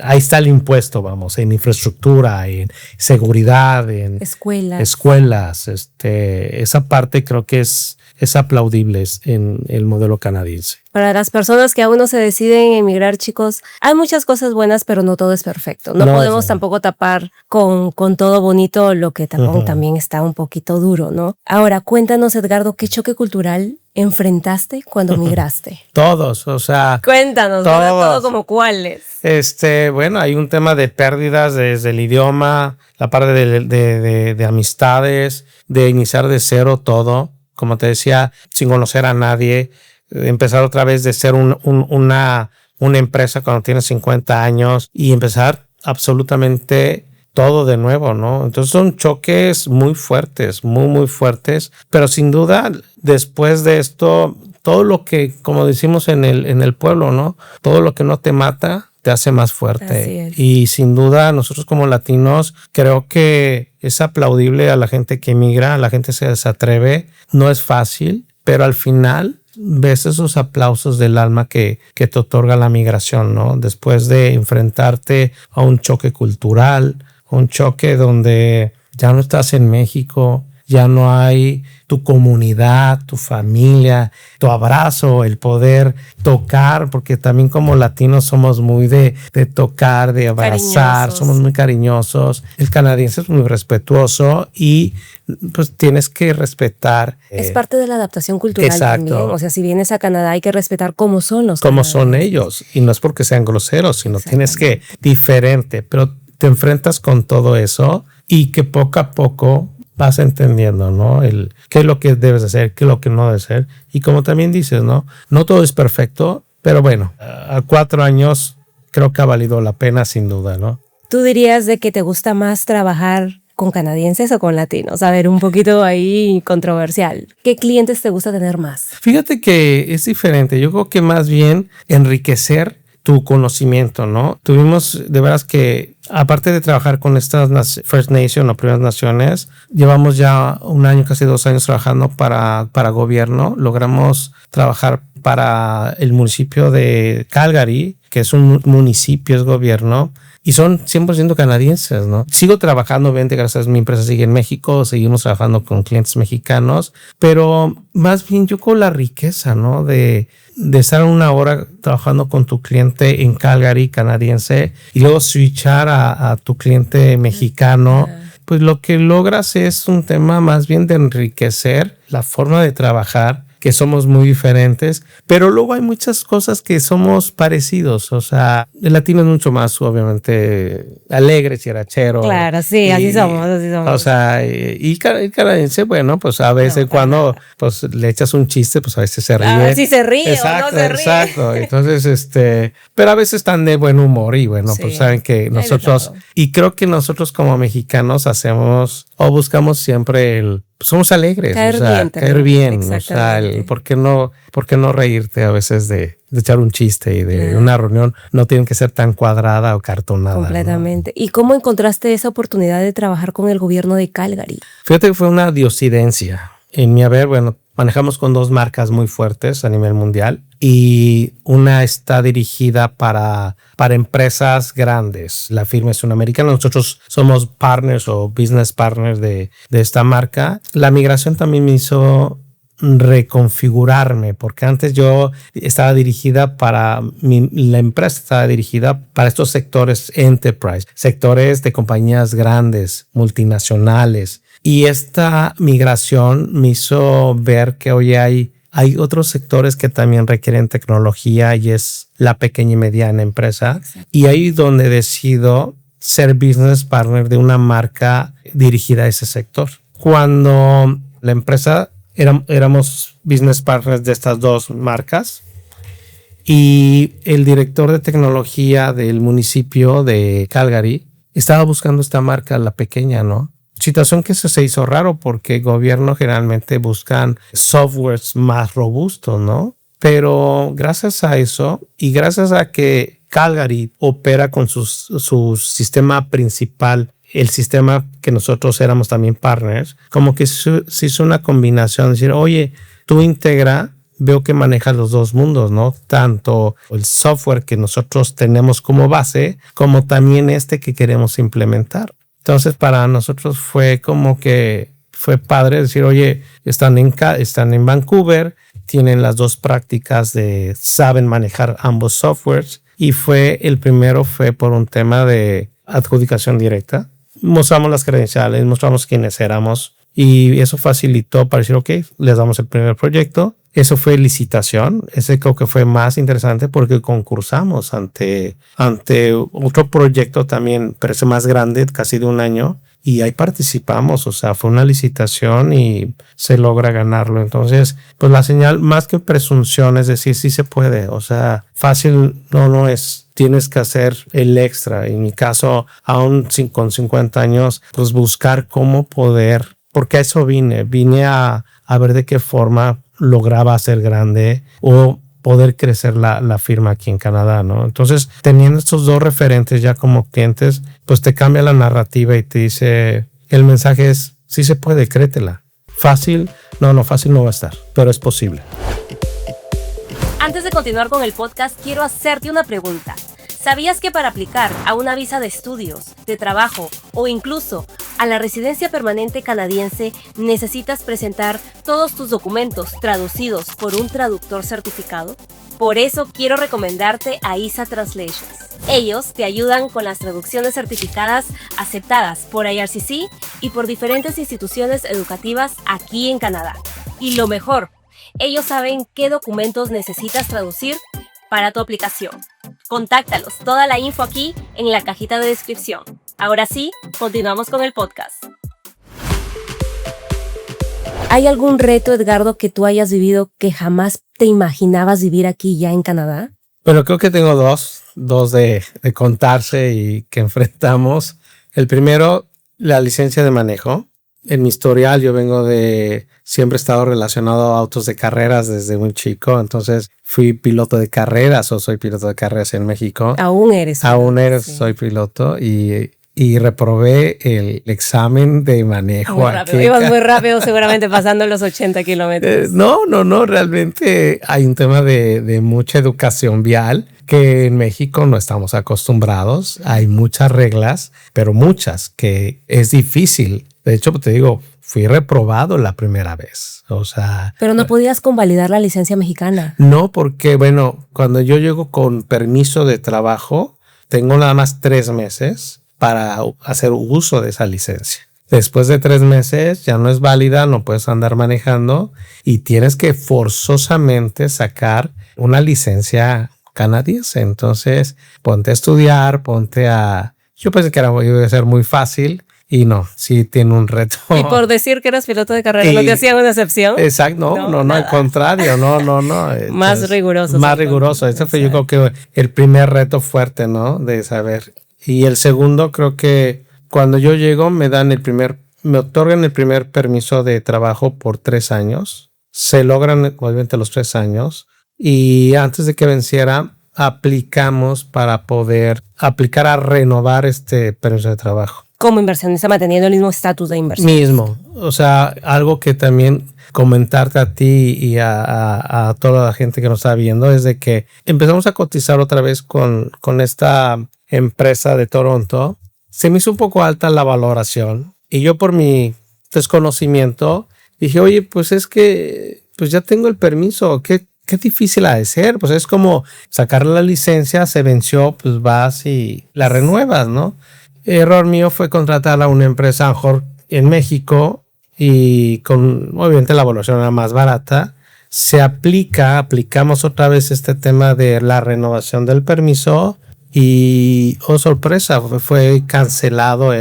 Ahí está el impuesto, vamos, en infraestructura, en seguridad, en escuelas. Esa parte creo que es aplaudible en el modelo canadiense. Para las personas que aún no se deciden emigrar, chicos, hay muchas cosas buenas, pero no todo es perfecto. No podemos tampoco tapar con todo bonito lo que también está un poquito duro, ¿no? Ahora, cuéntanos, Edgardo, ¿qué choque cultural enfrentaste cuando migraste? Todos, o sea... Cuéntanos, todo como cuáles. Hay un tema de pérdidas desde el idioma, la parte de amistades, de iniciar de cero todo. Como te decía, sin conocer a nadie, empezar otra vez de ser una empresa cuando tienes 50 años y empezar absolutamente todo de nuevo, ¿no? Entonces son choques muy fuertes, muy, muy fuertes, pero sin duda después de esto, todo lo que, como decimos en el pueblo, ¿no? Todo lo que no te mata te hace más fuerte. Y sin duda nosotros como latinos creo que es aplaudible a la gente que emigra, a la gente se atreve. No es fácil, pero al final ves esos aplausos del alma que te otorga la migración, ¿no? Después de enfrentarte a un choque cultural, un choque donde ya no estás en México, ya no hay tu comunidad, tu familia, tu abrazo, el poder tocar, porque también como latinos somos muy de tocar, de abrazar, somos muy cariñosos. El canadiense es muy respetuoso y pues tienes que respetar. Es parte de la adaptación cultural también. O sea, si vienes a Canadá hay que respetar cómo son los cómo son ellos. Y no es porque sean groseros, sino tienes que diferente, pero te enfrentas con todo eso y que poco a poco vas entendiendo, ¿no? Qué es lo que debes hacer, qué es lo que no debes hacer. Y como también dices, ¿no? No todo es perfecto, pero bueno, a 4 años creo que ha valido la pena sin duda, ¿no? ¿Tú dirías de que te gusta más trabajar con canadienses o con latinos? A ver, un poquito ahí controversial. ¿Qué clientes te gusta tener más? Fíjate que es diferente. Yo creo que más bien enriquecer tu conocimiento, ¿no? Tuvimos de veras que, aparte de trabajar con estas First Nation o Primeras Naciones, llevamos ya 1 año, casi 2 años trabajando para gobierno. Logramos trabajar para el municipio de Calgary que es un municipio, es gobierno, y son 100% canadienses, ¿no? Sigo trabajando, obviamente, gracias a mi empresa sigue en México, seguimos trabajando con clientes mexicanos, pero más bien yo con la riqueza, ¿no? De estar una hora trabajando con tu cliente en Calgary, canadiense, y luego switchar a tu cliente mexicano. Pues lo que logras es un tema más bien de enriquecer la forma de trabajar, que somos muy diferentes, pero luego hay muchas cosas que somos parecidos. O sea, el latino es mucho más, obviamente, alegre, chirachero. Claro, sí, así somos. O sea, y el canadiense, bueno, pues a veces cuando pues le echas un chiste, pues a veces se ríe. A ver si se ríe exacto, o no se ríe. Exacto. Entonces, pero a veces están de buen humor y bueno, pues saben que nosotros, y creo que nosotros como mexicanos hacemos o buscamos siempre somos alegres, caer bien, o sea, ¿por qué no reírte a veces de echar un chiste y de una reunión no tiene que ser tan cuadrada o cartonada? Completamente. ¿No? ¿Y cómo encontraste esa oportunidad de trabajar con el gobierno de Calgary? Fíjate que fue una diosidencia. En mi haber, bueno, manejamos con 2 marcas muy fuertes a nivel mundial y una está dirigida para empresas grandes. La firma es una americana. Nosotros somos partners o business partners de esta marca. La migración también me hizo reconfigurarme porque antes yo estaba dirigida la empresa estaba dirigida para estos sectores enterprise, sectores de compañías grandes, multinacionales. Y esta migración me hizo ver que hoy hay otros sectores que también requieren tecnología y es la pequeña y mediana empresa. Exacto. Y ahí donde decido ser business partner de una marca dirigida a ese sector. Cuando la empresa éramos business partners de estas 2 marcas y el director de tecnología del municipio de Calgary estaba buscando esta marca, la pequeña, ¿no? Situación que se hizo raro porque el gobierno generalmente buscan softwares más robustos, ¿no? Pero gracias a eso y gracias a que Calgary opera con su sistema principal, el sistema que nosotros éramos también partners, como que se hizo una combinación, de decir, oye, tú integra, veo que manejas los 2 mundos, ¿no? Tanto el software que nosotros tenemos como base, como también que queremos implementar. Entonces, para nosotros fue como que fue padre decir, oye, están en Vancouver, tienen las 2 prácticas saben manejar ambos softwares y el primero fue por un tema de adjudicación directa. Mostramos las credenciales, mostramos quiénes éramos y eso facilitó para decir, ok, les damos el primer proyecto. Eso fue licitación. Ese creo que fue más interesante porque concursamos ante otro proyecto también, pero ese más grande, casi de 1 año. Y ahí participamos, o sea, fue una licitación y se logra ganarlo. Entonces, pues la señal, más que presunción, es decir, sí se puede. O sea, fácil no es. Tienes que hacer el extra. En mi caso, aún con 50 años, pues buscar cómo poder, porque a eso vine a ver de qué forma lograba hacer grande o poder crecer la firma aquí en Canadá, ¿no? Entonces, teniendo estos 2 referentes ya como clientes, pues te cambia la narrativa y te dice, el mensaje es, sí se puede, créetela. Fácil, fácil no va a estar, pero es posible. Antes de continuar con el podcast, quiero hacerte una pregunta. ¿Sabías que para aplicar a una visa de estudios, de trabajo o incluso a la residencia permanente canadiense necesitas presentar todos tus documentos traducidos por un traductor certificado? Por eso quiero recomendarte a ISA Translations. Ellos te ayudan con las traducciones certificadas aceptadas por IRCC y por diferentes instituciones educativas aquí en Canadá. Y lo mejor, ellos saben qué documentos necesitas traducir para tu aplicación. Contáctalos, toda la info aquí en la cajita de descripción. Ahora sí, continuamos con el podcast. ¿Hay algún reto, Edgardo, que tú hayas vivido que jamás te imaginabas vivir aquí ya en Canadá? Bueno, creo que tengo dos de contarse y que enfrentamos. El primero, la licencia de manejo. En mi historial yo siempre he estado relacionado a autos de carreras desde muy chico, entonces fui piloto de carreras o soy piloto de carreras en México. Aún eres. Sí. Soy piloto y y reprobé el examen de manejo. Muy rápido. Ibas muy rápido, seguramente pasando los 80 kilómetros. No, realmente hay un tema de mucha educación vial que en México no estamos acostumbrados. Hay muchas reglas, pero muchas que es difícil. De hecho, te digo, fui reprobado la primera vez. O sea, pero no podías convalidar la licencia mexicana. No, porque bueno, cuando yo llego con permiso de trabajo, tengo nada más 3 meses para hacer uso de esa licencia. Después de 3 meses ya no es válida, no puedes andar manejando y tienes que forzosamente sacar una licencia canadiense. Entonces, ponte a estudiar, Yo pensé que iba a ser muy fácil y no, sí tiene un reto. Y por decir que eras piloto de carrera, ¿no te hacían una excepción? Exacto, no, al contrario, no. Más riguroso. Más riguroso. Ese fue yo creo que el primer reto fuerte, ¿no? De saber. Y el segundo, creo que cuando yo llego me otorgan el primer permiso de trabajo por 3 años. Se logran igualmente los 3 años. Y antes de que venciera, aplicamos para poder aplicar a renovar este permiso de trabajo. Como inversionista, manteniendo el mismo estatus de inversión. O sea, algo que también comentarte a ti y a toda la gente que nos está viendo es de que empezamos a cotizar otra vez con esta empresa de Toronto. Se me hizo un poco alta la valoración y yo por mi desconocimiento dije, oye, pues es que pues ya tengo el permiso, qué difícil ha de ser, pues es como sacar la licencia, se venció, pues vas y la renuevas, ¿no? Error mío fue contratar a una empresa mejor en México y con obviamente la evaluación era más barata. Aplicamos otra vez este tema de la renovación del permiso y sorpresa, fue cancelado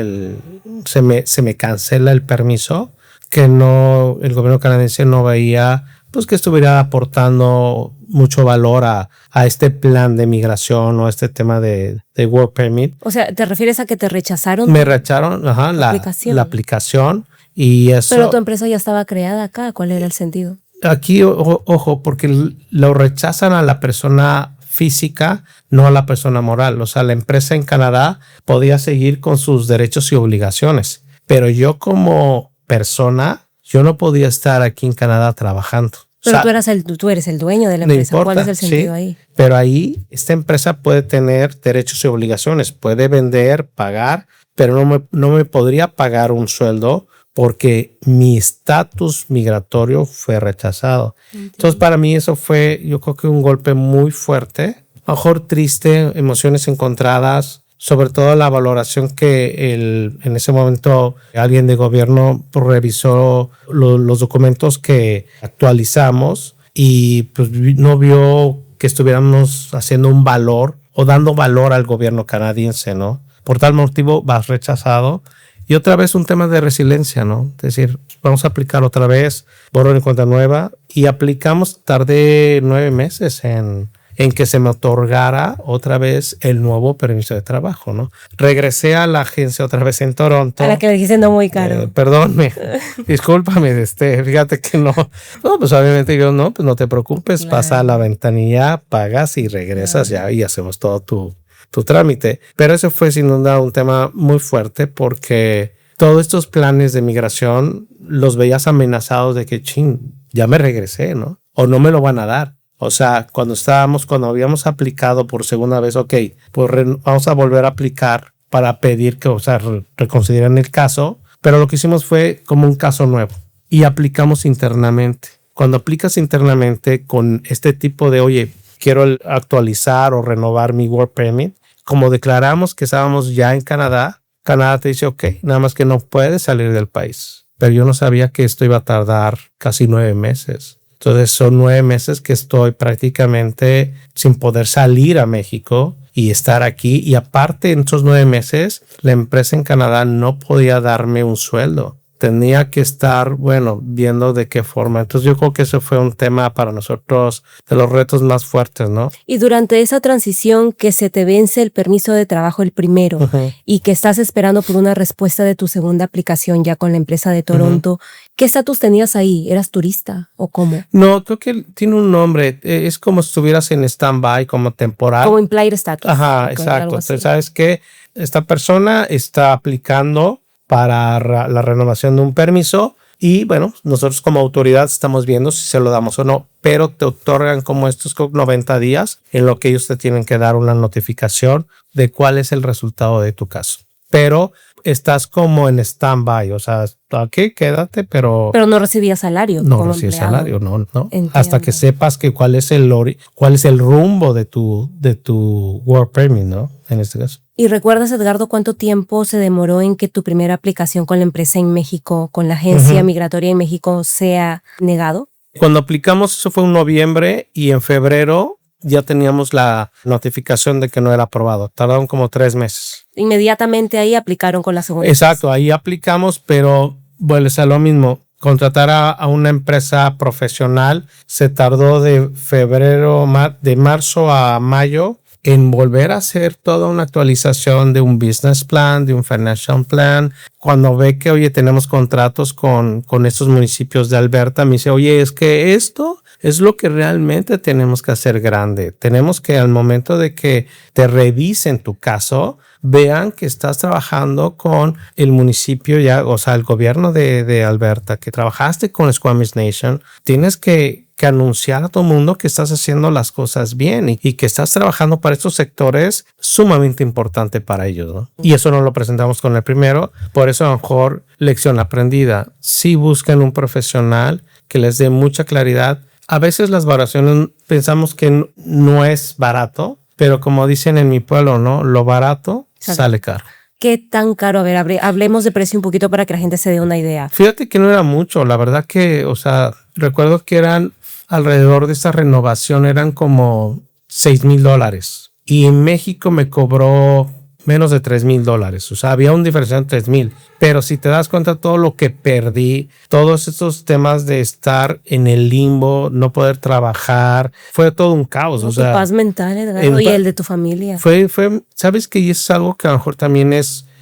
se me cancela el permiso, que el gobierno canadiense no veía pues que estuviera aportando mucho valor a este plan de migración o a este tema de Work Permit. O sea, ¿te refieres a que te rechazaron? Me rechazaron la aplicación y eso. Pero tu empresa ya estaba creada acá, ¿cuál era el sentido? Aquí, ojo, porque lo rechazan a la persona física, no a la persona moral. O sea, la empresa en Canadá podía seguir con sus derechos y obligaciones, pero yo como persona, yo no podía estar aquí en Canadá trabajando. Pero tú eres el dueño de la empresa. No importa, ¿cuál es el sentido ahí? Pero ahí esta empresa puede tener derechos y obligaciones, puede vender, pagar, pero no me podría pagar un sueldo porque mi estatus migratorio fue rechazado. Entiendo. Entonces para mí eso fue, yo creo que un golpe muy fuerte, mejor triste, emociones encontradas, sobre todo la valoración que en ese momento alguien de gobierno revisó los documentos que actualizamos y pues no vio que estuviéramos haciendo un valor o dando valor al gobierno canadiense, ¿no? Por tal motivo vas rechazado. Y otra vez un tema de resiliencia, ¿no? Es decir, vamos a aplicar otra vez, borrón y cuenta nueva. Y aplicamos, tardé 9 meses en que se me otorgara otra vez el nuevo permiso de trabajo, ¿no? Regresé a la agencia otra vez en Toronto. A la que le dijiste no muy caro. Perdónme, discúlpame, fíjate que no. No, pues obviamente yo no, pues no te preocupes, claro. Pasa a la ventanilla, pagas y regresas ya y hacemos todo tu trámite. Pero eso fue sin duda un tema muy fuerte porque todos estos planes de migración los veías amenazados de que, ya me regresé, ¿no? O no me lo van a dar. O sea, cuando habíamos aplicado por segunda vez, ok, pues vamos a volver a aplicar para pedir que, reconsideren el caso. Pero lo que hicimos fue como un caso nuevo y aplicamos internamente. Cuando aplicas internamente con este tipo de, oye, quiero actualizar o renovar mi Work Permit, como declaramos que estábamos ya en Canadá, Canadá te dice, ok, nada más que no puedes salir del país. Pero yo no sabía que esto iba a tardar casi 9 meses. Entonces son 9 meses que estoy prácticamente sin poder salir a México y estar aquí. Y aparte en esos 9 meses, la empresa en Canadá no podía darme un sueldo. tenía que estar, bueno, viendo de qué forma. Entonces yo creo que eso fue un tema para nosotros de los retos más fuertes, ¿no? Y durante esa transición que se te vence el permiso de trabajo el primero y que estás esperando por una respuesta de tu segunda aplicación ya con la empresa de Toronto, ¿qué estatus tenías ahí? ¿Eras turista o cómo? No, creo que tiene un nombre. Es como si estuvieras en stand-by, como temporal. Como implied status. Ajá, Okay, exacto. Entonces, ¿sabes qué? Esta persona está aplicando para la renovación de un permiso y, bueno, nosotros como autoridad estamos viendo si se lo damos o no, pero te otorgan como estos 90 días en lo que ellos te tienen que dar una notificación de cuál es el resultado de tu caso. Pero estás como en stand-by, o sea, aquí quédate, pero no recibías salario. No como recibes empleado. salario, no. Entiendo. Hasta que sepas que cuál es el rumbo de tu work permit, ¿no? En este caso. ¿Y recuerdas, Edgardo, cuánto tiempo se demoró en que tu primera aplicación con la empresa en México, con la agencia migratoria en México, sea negado? Cuando aplicamos, eso fue en noviembre y en febrero ya teníamos la notificación de que no era aprobado. Tardaron como 3 meses. Inmediatamente ahí aplicaron con la segunda. Exacto, ahí aplicamos, pero bueno, es lo mismo. Contratar a una empresa profesional se tardó de marzo a mayo en volver a hacer toda una actualización de un business plan, de un financial plan. Cuando ve que, oye, tenemos contratos con estos municipios de Alberta, me dice, oye, es que esto es lo que realmente tenemos que hacer grande. Tenemos que al momento de que te revisen tu caso, vean que estás trabajando con el municipio ya, o sea, el gobierno de Alberta, que trabajaste con Squamish Nation. Tienes que anunciar a todo el mundo que estás haciendo las cosas bien y que estás trabajando para estos sectores sumamente importante para ellos, ¿no? Y eso no lo presentamos con el primero. Por eso, a lo mejor, lección aprendida. Sí busquen un profesional que les dé mucha claridad. A veces las valoraciones pensamos que no es barato, pero como dicen en mi pueblo, ¿no? Lo barato sale caro. ¿Qué tan caro? A ver, hablemos de precio un poquito para que la gente se dé una idea. Fíjate que no era mucho. La verdad que, o sea, recuerdo que eran alrededor de esta renovación, eran como $6,000. Y en México me cobró menos de $3,000. O sea, había un diferencial de $3,000. Pero si te das cuenta todo lo que perdí, todos estos temas de estar en el limbo, no poder trabajar, fue todo un caos. Tu o sea, paz mental, Edgardo, y el de tu familia. Sabes que es algo que a lo mejor también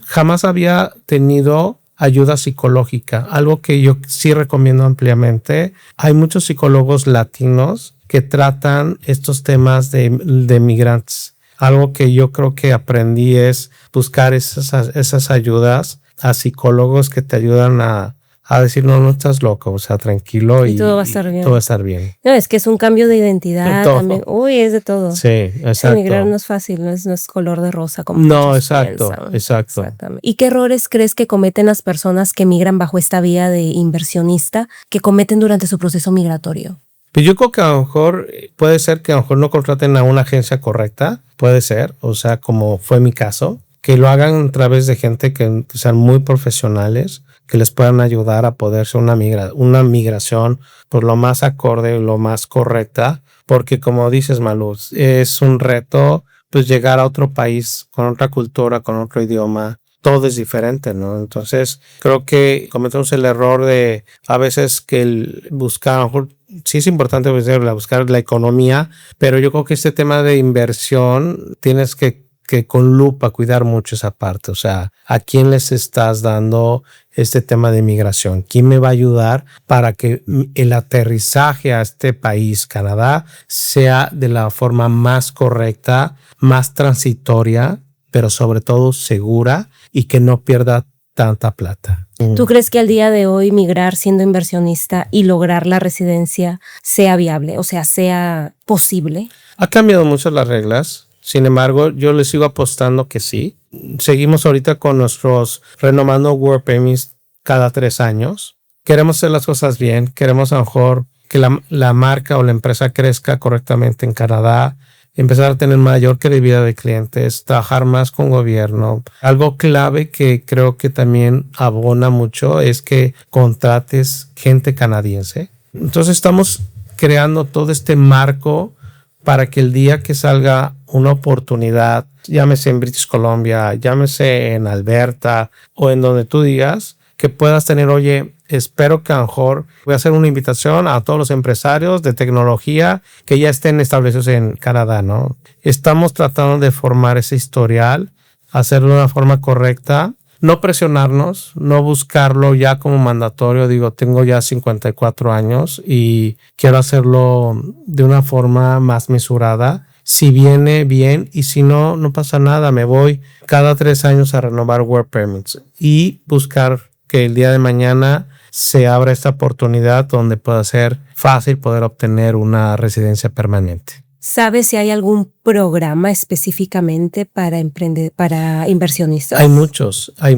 jamás había tenido ayuda psicológica, algo que yo sí recomiendo ampliamente. Hay muchos psicólogos latinos que tratan estos temas de migrantes. Algo que yo creo que aprendí es buscar esas ayudas a psicólogos que te ayudan a decir, no estás loco, o sea, tranquilo y todo va a estar bien. Todo va a estar bien. No, es que es un cambio de identidad también. Uy, es de todo. Sí, exacto. Emigrar no es fácil, no es color de rosa como no, muchos exacto, piensan. exacto. Exactamente. ¿Y qué errores crees que cometen las personas que migran bajo esta vía de inversionista que cometen durante su proceso migratorio? Pues yo creo que a lo mejor puede ser que a lo mejor no contraten a una agencia correcta, puede ser, o sea, como fue mi caso, que lo hagan a través de gente que sean muy profesionales, que les puedan ayudar a poder hacer una migración por lo más acorde, lo más correcta, porque como dices, Malú, es un reto pues llegar a otro país con otra cultura, con otro idioma. Todo es diferente, ¿no? Entonces, creo que cometemos el error de a veces que buscar, a lo mejor sí es importante buscar la economía, pero yo creo que este tema de inversión tienes que con lupa cuidar mucho esa parte. O sea, ¿a quién les estás dando este tema de migración? ¿Quién me va a ayudar para que el aterrizaje a este país, Canadá, sea de la forma más correcta, más transitoria, pero sobre todo segura y que no pierda tanta plata? ¿Tú crees que al día de hoy migrar siendo inversionista y lograr la residencia sea viable? O sea, sea posible. Ha cambiado mucho las reglas. Sin embargo, yo le sigo apostando que sí. Seguimos ahorita con nuestros renovando Work Permits cada 3 años. Queremos hacer las cosas bien. Queremos a lo mejor que la marca o la empresa crezca correctamente en Canadá. Empezar a tener mayor credibilidad de clientes, trabajar más con gobierno. Algo clave que creo que también abona mucho es que contrates gente canadiense. Entonces estamos creando todo este marco para que el día que salga una oportunidad, llámese en British Columbia, llámese en Alberta o en donde tú digas, que puedas tener, oye, espero que a lo mejor voy a hacer una invitación a todos los empresarios de tecnología que ya estén establecidos en Canadá, ¿no? Estamos tratando de formar ese historial, hacerlo de una forma correcta, no presionarnos, no buscarlo ya como mandatorio. Digo, tengo ya 54 años y quiero hacerlo de una forma más mesurada. Si viene, bien, y si no, no pasa nada. Me voy cada 3 años a renovar Work Permits y buscar que el día de mañana se abra esta oportunidad donde pueda ser fácil poder obtener una residencia permanente. ¿Sabes si hay algún programa específicamente para inversionistas? Hay muchos. Hay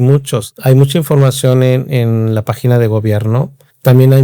mucha información en la página de gobierno. También hay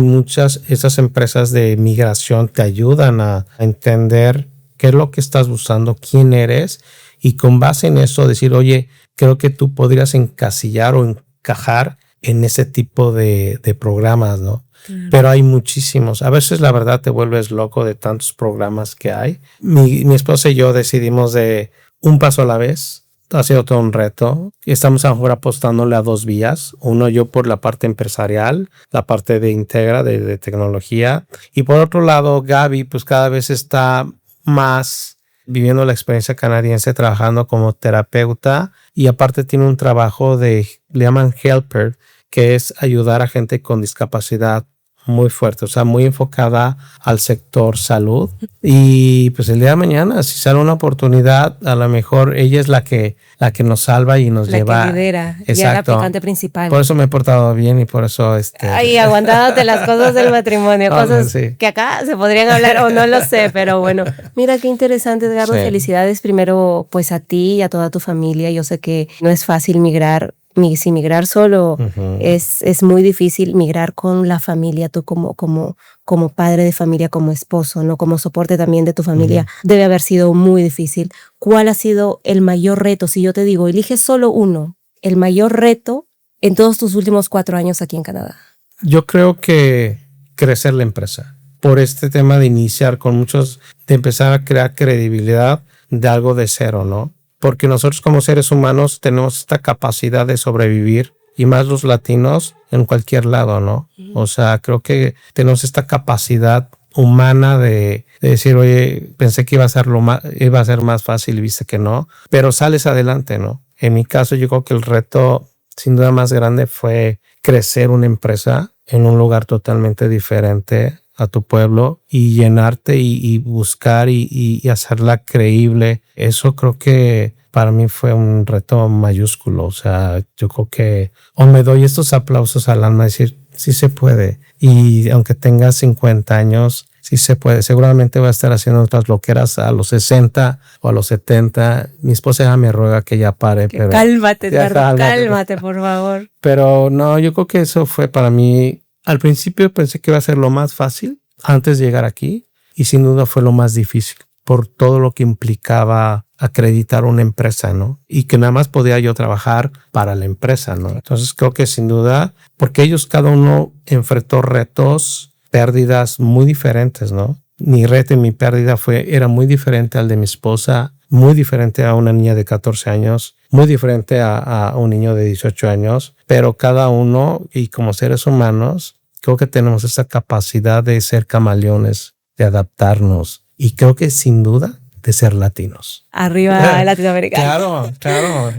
esas empresas de migración te ayudan a entender qué es lo que estás buscando, quién eres, y con base en eso decir, oye, creo que tú podrías encasillar o encajar en ese tipo de programas, ¿no? Pero hay muchísimos. A veces la verdad te vuelves loco de tantos programas que hay. Mi esposa y yo decidimos de un paso a la vez. Ha sido todo un reto. Estamos ahora apostándole a 2 vías. Uno, yo por la parte empresarial, la parte de Integra, de tecnología. Y por otro lado, Gaby pues cada vez está más viviendo la experiencia canadiense, trabajando como terapeuta. Y aparte tiene un trabajo le llaman helper, que es ayudar a gente con discapacidad muy fuerte, o sea, muy enfocada al sector salud. Y pues el día de mañana, si sale una oportunidad, a lo mejor ella es la que nos salva y nos lleva. La que lidera, exacto. ya la aplicante principal. Por eso me he portado bien y por eso Ay, aguantándote las cosas del matrimonio, cosas sí, que acá se podrían hablar o no lo sé, pero bueno. Mira qué interesante, Edgardo. Sí. Felicidades primero pues a ti y a toda tu familia. Yo sé que no es fácil migrar. Si migrar solo es muy difícil, migrar con la familia, tú como padre de familia, como esposo, ¿no? Como soporte también de tu familia, debe haber sido muy difícil. ¿Cuál ha sido el mayor reto? Si yo te digo, elige solo uno, el mayor reto en todos tus últimos 4 años aquí en Canadá. Yo creo que crecer la empresa. Por este tema de iniciar con muchos, de empezar a crear credibilidad de algo de cero, ¿no? Porque nosotros como seres humanos tenemos esta capacidad de sobrevivir, y más los latinos, en cualquier lado, ¿no? O sea, creo que tenemos esta capacidad humana de decir, oye, pensé que iba a ser más fácil y viste que no, pero sales adelante, ¿no? En mi caso, yo creo que el reto sin duda más grande fue crecer una empresa en un lugar totalmente diferente a tu pueblo y llenarte y buscar y hacerla creíble. Eso creo que para mí fue un reto mayúsculo. O sea, yo creo que me doy estos aplausos al alma, decir, sí se puede. Y aunque tenga 50 años, sí se puede. Seguramente voy a estar haciendo otras loqueras a los 60 o a los 70. Mi esposa ya me ruega que ya pare. Pero cálmate, cálmate, por favor. Pero no, yo creo que eso fue para mí. Al principio pensé que iba a ser lo más fácil antes de llegar aquí, y sin duda fue lo más difícil por todo lo que implicaba acreditar una empresa, ¿no? Y que nada más podía yo trabajar para la empresa, ¿no? Entonces creo que sin duda, porque ellos cada uno enfrentó retos, pérdidas muy diferentes, ¿no? Mi reto y mi pérdida era muy diferente al de mi esposa, muy diferente a una niña de 14 años, muy diferente a un niño de 18 años, pero cada uno, y como seres humanos, creo que tenemos esa capacidad de ser camaleones, de adaptarnos, y creo que sin duda de ser latinos. Arriba Latinoamérica. Claro.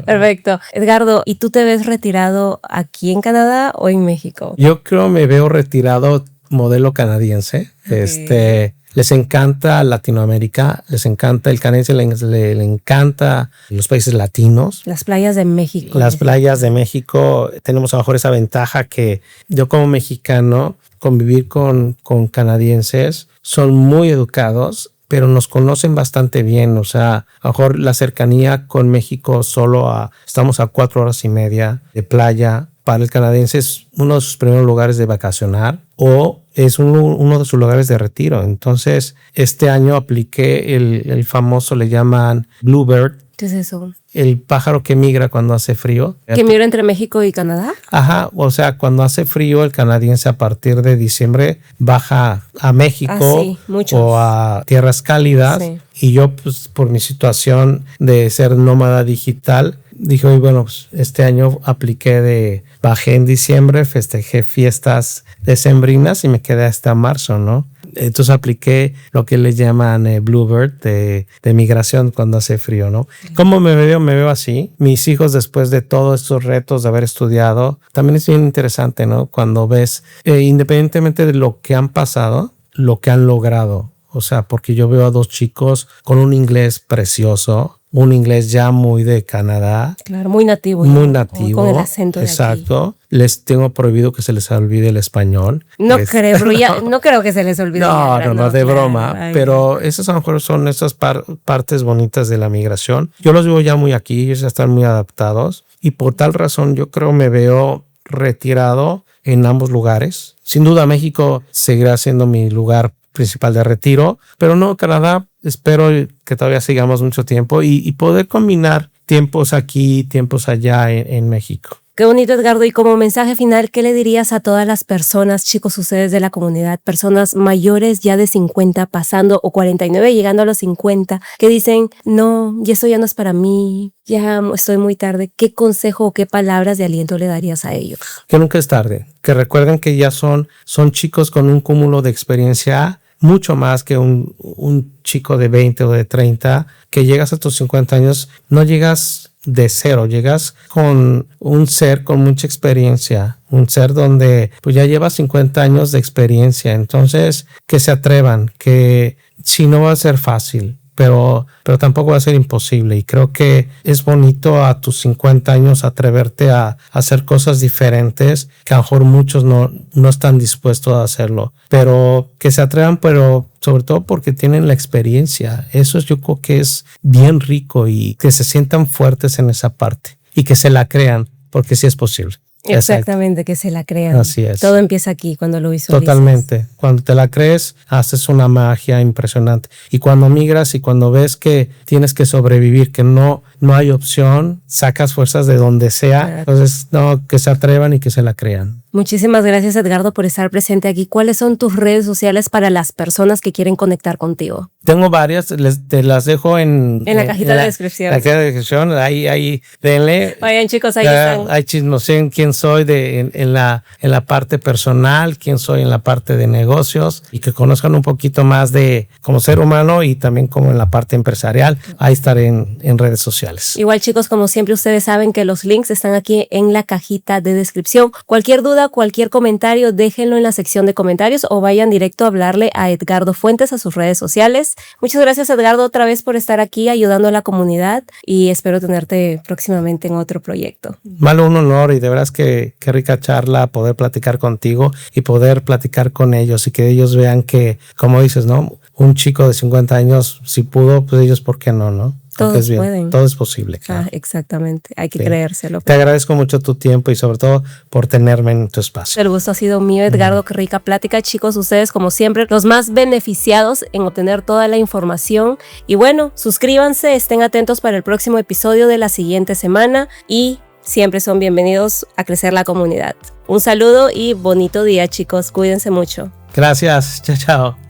Perfecto. Edgardo, ¿y tú te ves retirado aquí en Canadá o en México? Yo creo me veo retirado modelo canadiense. Okay. Les encanta Latinoamérica, les encanta el canadiense, le encanta los países latinos. Las playas de México. Las playas de México, tenemos a lo mejor esa ventaja que yo como mexicano, convivir con canadienses, son muy educados, pero nos conocen bastante bien. O sea, a lo mejor la cercanía con México estamos a 4 horas y media de playa. Para el canadiense es uno de sus primeros lugares de vacacionar o es uno de sus lugares de retiro. Entonces, este año apliqué el famoso, le llaman Bluebird. ¿Qué es eso? El pájaro que migra cuando hace frío. ¿Que migra entre México y Canadá? Ajá, o sea, cuando hace frío, el canadiense a partir de diciembre baja a México o a tierras cálidas. Sí. Y yo, pues, por mi situación de ser nómada digital, dije, bueno, pues, este año apliqué de Bajé en diciembre, festejé fiestas decembrinas y me quedé hasta marzo, ¿no? Entonces apliqué lo que le llaman Bluebird de migración cuando hace frío, ¿no? ¿Cómo me veo? Me veo así. Mis hijos, después de todos estos retos de haber estudiado, también es bien interesante, ¿no? Cuando ves, independientemente de lo que han pasado, lo que han logrado. O sea, porque yo veo a 2 chicos con un inglés precioso, un inglés ya muy de Canadá. Claro, muy nativo. Muy nativo. Con el acento de exacto. Aquí. Les tengo prohibido que se les olvide el español. No creo, no creo que se les olvide. No, de broma. Ay, pero esas a lo mejor son esas partes bonitas de la migración. Yo los veo ya muy aquí, ellos ya están muy adaptados. Y por tal razón yo creo me veo retirado en ambos lugares. Sin duda México seguirá siendo mi lugar principal de retiro, pero no, Canadá, espero que todavía sigamos mucho tiempo y poder combinar tiempos aquí, tiempos allá en México. Qué bonito, Edgardo. Y como mensaje final, ¿qué le dirías a todas las personas, chicos, ustedes de la comunidad, personas mayores ya de 50 pasando o 49 llegando a los 50, que dicen, no, y eso ya no es para mí, ya estoy muy tarde? ¿Qué consejo o qué palabras de aliento le darías a ellos? Que nunca es tarde, que recuerden que ya son chicos con un cúmulo de experiencia mucho más que un chico de 20 o de 30, que llegas a tus 50 años, no llegas de cero, llegas con un ser con mucha experiencia, un ser donde pues ya lleva 50 años de experiencia. Entonces, que se atrevan, que si no va a ser fácil, pero tampoco va a ser imposible. Y creo que es bonito a tus 50 años atreverte a hacer cosas diferentes que a lo mejor muchos no están dispuestos a hacerlo. Pero que se atrevan, pero sobre todo porque tienen la experiencia. Eso yo creo que es bien rico y que se sientan fuertes en esa parte y que se la crean, porque sí es posible. Exactamente, que se la crean. Así es. Todo empieza aquí cuando lo visualizas. Totalmente. Cuando te la crees, haces una magia impresionante. Y cuando migras y cuando ves que tienes que sobrevivir, que no hay opción, sacas fuerzas de donde sea. Claro. Entonces, no, que se atrevan y que se la crean. Muchísimas gracias, Edgardo, por estar presente aquí. ¿Cuáles son tus redes sociales para las personas que quieren conectar contigo? Tengo varias, te las dejo en la cajita de descripción. La cajita de descripción, ahí denle. Vayan, chicos, ahí están. Ahí chismoseen quién soy en la parte personal, quién soy en la parte de negocios y que conozcan un poquito más de como ser humano y también como en la parte empresarial. Ahí estaré en redes sociales. Igual, chicos, como siempre, ustedes saben que los links están aquí en la cajita de descripción. Cualquier duda, cualquier comentario, déjenlo en la sección de comentarios o vayan directo a hablarle a Edgardo Fuentes a sus redes sociales. Muchas gracias, Edgardo, otra vez por estar aquí ayudando a la comunidad y espero tenerte próximamente en otro proyecto. Malo, un honor y de veras que rica charla poder platicar contigo y poder platicar con ellos y que ellos vean que, como dices, ¿no? Un chico de 50 años, si pudo, pues ellos, ¿por qué no? Todos pueden. Todo es posible. Claro. Exactamente. Hay que creérselo. Te agradezco mucho tu tiempo y sobre todo por tenerme en tu espacio. El gusto ha sido mío, Edgardo. Qué rica plática, chicos. Ustedes, como siempre, los más beneficiados en obtener toda la información. Y bueno, suscríbanse, estén atentos para el próximo episodio de la siguiente semana y siempre son bienvenidos a crecer la comunidad. Un saludo y bonito día, chicos. Cuídense mucho. Gracias. Chao.